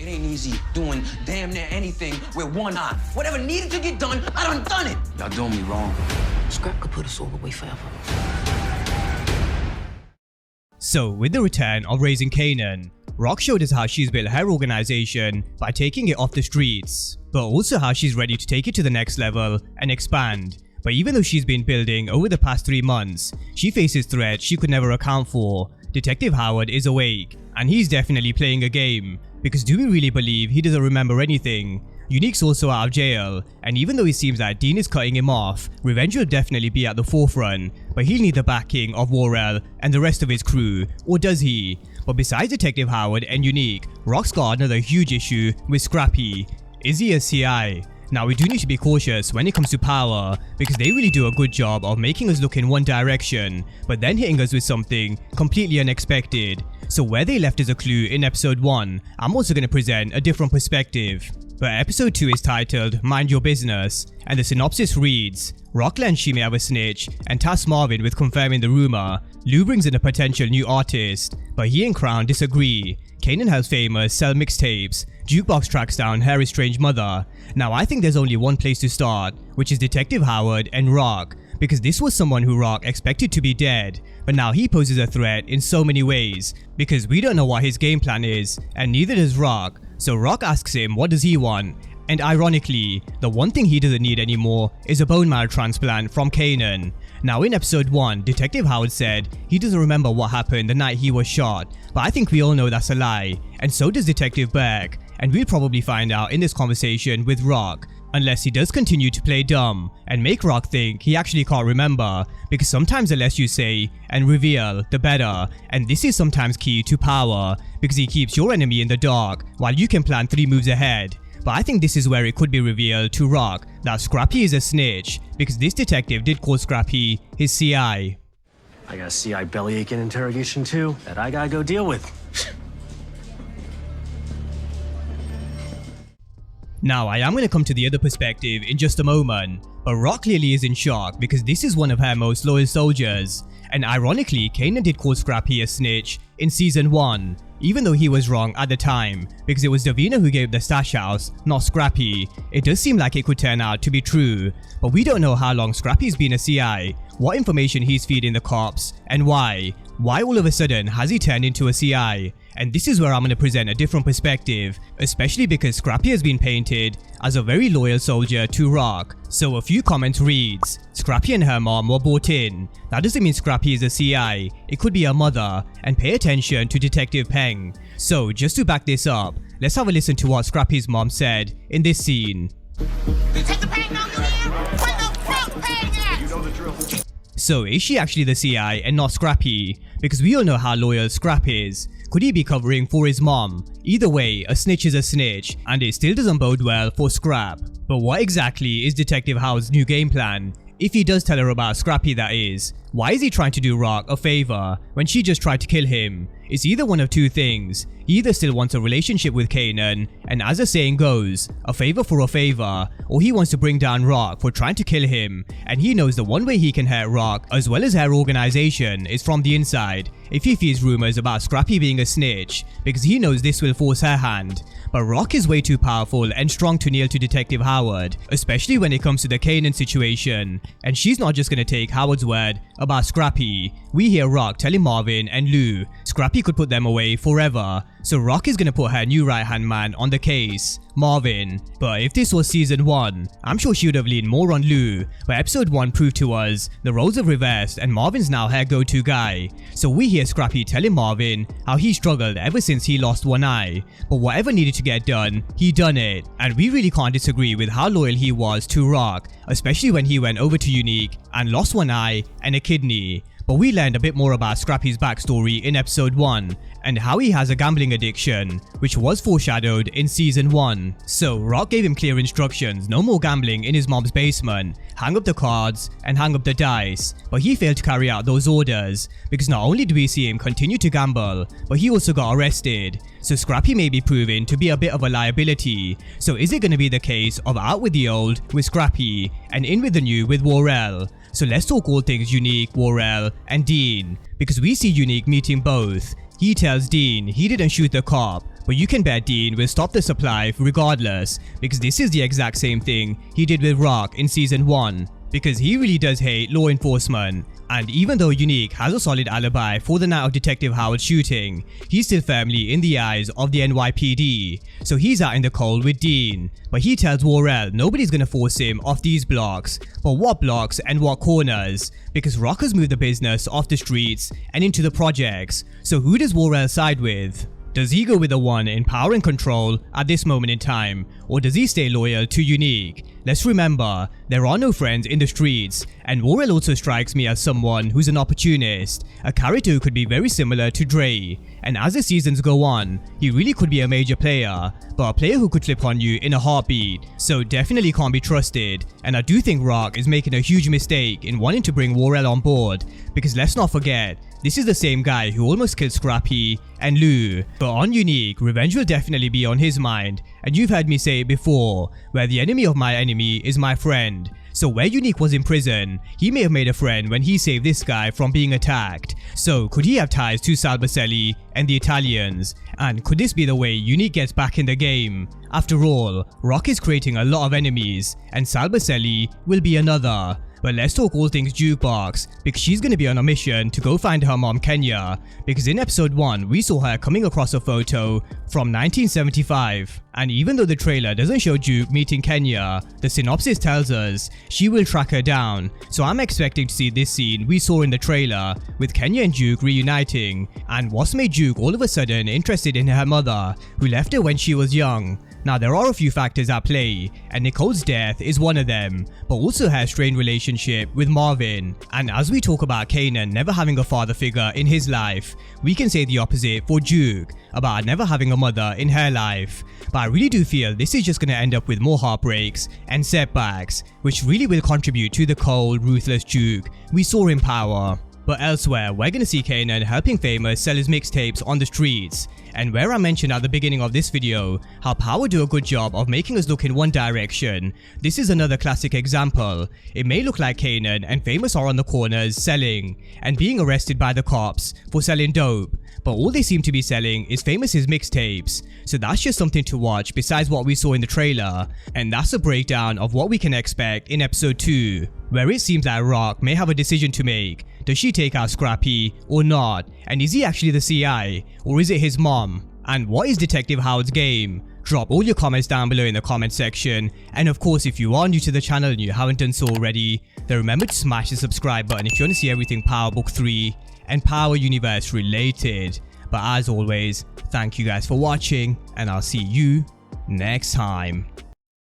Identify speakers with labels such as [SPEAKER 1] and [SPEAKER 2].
[SPEAKER 1] It ain't easy doing damn near anything with one eye. Whatever needed to get done, I done it. Y'all doing me wrong. Scrap could put us all away forever.
[SPEAKER 2] So, with the return of Raising Kanan, Rock showed us how she's built her organization by taking it off the streets, but also how she's ready to take it to the next level and expand. But even though she's been building over the past 3 months, she faces threats she could never account for. Detective Howard is awake, and he's definitely playing a game, because do we really believe he doesn't remember anything? Unique's also out of jail, and even though it seems that Dean is cutting him off, revenge will definitely be at the forefront, but he'll need the backing of Worrell and the rest of his crew, or does he? But besides Detective Howard and Unique, Rock's got another huge issue with Scrappy. Is he a CI? Now we do need to be cautious when it comes to power, because they really do a good job of making us look in one direction, but then hitting us with something completely unexpected. So where they left us a clue in episode 1, I'm also going to present a different perspective. But episode 2 is titled Mind Your Business, and the synopsis reads, Rock learns she may have a snitch and tasks Marvin with confirming the rumor. Lou brings in a potential new artist, but he and Crown disagree. Kanan helps Famous sell mixtapes. Jukebox tracks down her estranged mother. Now I think there's only one place to start, which is Detective Howard and Rock, because this was someone who Rock expected to be dead, but now he poses a threat in so many ways, because we don't know what his game plan is, and neither does Rock. So Rock asks him what does he want, and ironically, the one thing he doesn't need anymore is a bone marrow transplant from Kanan. Now in episode 1, Detective Howard said he doesn't remember what happened the night he was shot, but I think we all know that's a lie, and so does Detective Berg, and we'll probably find out in this conversation with Rock, unless he does continue to play dumb and make Rock think he actually can't remember, because sometimes the less you say and reveal, the better, and this is sometimes key to power, because he keeps your enemy in the dark while you can plan 3 moves ahead. But I think this is where it could be revealed to Rock that Scrappy is a snitch, because this detective did call Scrappy his CI.
[SPEAKER 3] I got a CI bellyache in interrogation too that I gotta go deal with.
[SPEAKER 2] Now I am going to come to the other perspective in just a moment, but Rock clearly is in shock because this is one of her most loyal soldiers, and ironically Kanan did call Scrappy a snitch in season 1, even though he was wrong at the time, because it was Davina who gave the stash house, not Scrappy. It does seem like it could turn out to be true, but we don't know how long Scrappy's been a CI, what information he's feeding the cops, and why. Why all of a sudden has he turned into a CI? And this is where I'm going to present a different perspective, especially because Scrappy has been painted as a very loyal soldier to Rock. So a few comments reads, Scrappy and her mom were bought in. That doesn't mean Scrappy is a CI, it could be a mother, and pay attention to Detective Peng. So just to back this up, let's have a listen to what Scrappy's mom said in this scene.
[SPEAKER 4] Detective Peng, know you here? Where the fuck Peng at? You know the drill.
[SPEAKER 2] So is she actually the CI and not Scrappy? Because we all know how loyal Scrap is. Could he be covering for his mom? Either way, a snitch is a snitch, and it still doesn't bode well for Scrap. But what exactly is Detective Howard's new game plan? If he does tell her about Scrappy, that is. Why is he trying to do Rock a favor when she just tried to kill him? It's either one of two things. He either still wants a relationship with Kanan, and as the saying goes, a favor for a favor, or he wants to bring down Rock for trying to kill him, and he knows the one way he can hurt Rock as well as her organization is from the inside, if he feeds rumors about Scrappy being a snitch, because he knows this will force her hand. But Rock is way too powerful and strong to kneel to Detective Howard, especially when it comes to the Kanan situation, and she's not just gonna take Howard's word about Scrappy. We hear Rock telling Marvin and Lou Scrappy could put them away forever, so Rock is gonna put her new right-hand man on the case, Marvin. But if this was season 1, I'm sure she would have leaned more on Lou, but episode 1 proved to us the roles have reversed and Marvin's now her go-to guy. So we hear Scrappy telling Marvin how he struggled ever since he lost one eye, but whatever needed to get done, he done it, and we really can't disagree with how loyal he was to Rock, especially when he went over to Unique and lost one eye and a kidney. But we learned a bit more about Scrappy's backstory in episode 1 and how he has a gambling addiction, which was foreshadowed in season 1. So Rock gave him clear instructions, no more gambling in his mom's basement, hang up the cards and hang up the dice, but he failed to carry out those orders, because not only do we see him continue to gamble, but he also got arrested. So Scrappy may be proven to be a bit of a liability. So is it going to be the case of out with the old with Scrappy and in with the new with Worrell? So let's talk all things Unique, Worrell, and Dean, because we see Unique meeting both. He tells Dean he didn't shoot the cop, but you can bet Dean will stop the supply regardless, because this is the exact same thing he did with Rock in season 1, because he really does hate law enforcement. And even though Unique has a solid alibi for the night of Detective Howard's shooting, he's still firmly in the eyes of the NYPD. So he's out in the cold with Dean, but he tells Worrell nobody's gonna force him off these blocks. But what blocks and what corners? Because Rock has moved the business off the streets and into the projects. So who does Worrell side with? Does he go with the one in power and control at this moment in time, or does he stay loyal to Unique? Let's remember, there are no friends in the streets, and Worrell also strikes me as someone who's an opportunist, a character who could be very similar to Dre. And as the seasons go on, he really could be a major player, but a player who could flip on you in a heartbeat, so definitely can't be trusted. And I do think Rock is making a huge mistake in wanting to bring Worrell on board, because let's not forget, this is the same guy who almost killed Scrappy and Lou. But on Unique, revenge will definitely be on his mind, and you've heard me say it before, where the enemy of my enemy is my friend. So where Unique was in prison, he may have made a friend when he saved this guy from being attacked. So could he have ties to Salvacelli and the Italians? And could this be the way Unique gets back in the game? After all, Rock is creating a lot of enemies, and Salvacelli will be another. But let's talk all things Jukebox, because she's going to be on a mission to go find her mom Kenya, because in episode 1 we saw her coming across a photo from 1975, and even though the trailer doesn't show Juke meeting Kenya, the synopsis tells us she will track her down. So I'm expecting to see this scene we saw in the trailer with Kenya and Juke reuniting, and what's made Juke all of a sudden interested in her mother, who left her when she was young. Now there are a few factors at play, and Nicole's death is one of them, but also her strained relationship with Marvin. And as we talk about Kanan never having a father figure in his life, we can say the opposite for Juke, about never having a mother in her life. But I really do feel this is just going to end up with more heartbreaks and setbacks, which really will contribute to the cold, ruthless Juke we saw in Power. But elsewhere, we're gonna see Kanan helping Famous sell his mixtapes on the streets. And where I mentioned at the beginning of this video how Power do a good job of making us look in one direction, this is another classic example. It may look like Kanan and Famous are on the corners selling and being arrested by the cops for selling dope, but all they seem to be selling is Famous's mixtapes. So that's just something to watch besides what we saw in the trailer. And that's a breakdown of what we can expect in episode 2, where it seems like Rock may have a decision to make. Does she take out Scrappy or not? And is he actually the CI, or is it his mom? And what is Detective Howard's game? Drop all your comments down below in the comment section. And of course, if you are new to the channel and you haven't done so already, then remember to smash the subscribe button if you want to see everything Power Book 3 and Power Universe related. But as always, thank you guys for watching, and I'll see you next time.